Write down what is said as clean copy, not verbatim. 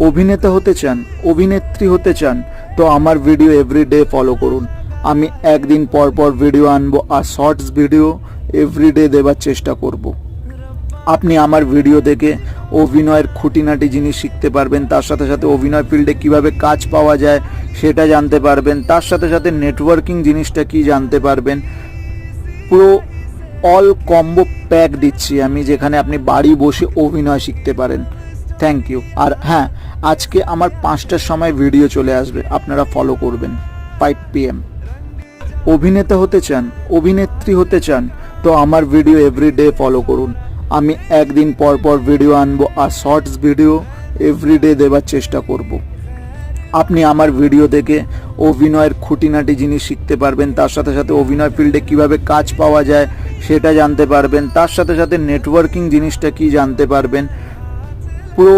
অভিনেতা হতে চান, অভিনেত্রী হতে চান, তো আমার ভিডিও এভরিডে ফলো করুন। আমি একদিন পর পর ভিডিও আনবো আর শর্টস ভিডিও এভরিডে দেবার চেষ্টা করব। আপনি আমার ভিডিও দেখে অভিনয়ের খুঁটিনাটি জিনিস শিখতে পারবেন, তার সাথে সাথে অভিনয় ফিল্ডে কিভাবে কাজ পাওয়া যায় সেটা জানতে পারবেন, তার সাথে সাথে নেটওয়ার্কিং জিনিসটা কি জানতে পারবেন। পুরো অল কম্বো প্যাক দিচ্ছি আমি, যেখানে আপনি বাড়ি বসে অভিনয় শিখতে পারেন। Thank you. আর হ্যাঁ, আজকে আমার 5টার সময় ভিডিও চলে আসবে, আপনারা ফলো করবেন 5 PM। অভিনেতা হতে চান, অভিনেত্রী হতে চান, তো আমার ভিডিও এভরিডে ফলো করুন। আমি একদিন পর পর ভিডিও আনবো আর শর্টস ভিডিও এভরিডে দেবার চেষ্টা করব। আপনি আমার ভিডিও দেখে অভিনয়ের খুঁটিনাটি জিনিস শিখতে পারবেন, তার সাথে সাথে অভিনয় ফিল্ডে কিভাবে কাজ পাওয়া যায় সেটা জানতে পারবেন, তার সাথে সাথে নেটওয়ার্কিং জিনিসটা কি জানতে পারবেন। পুরো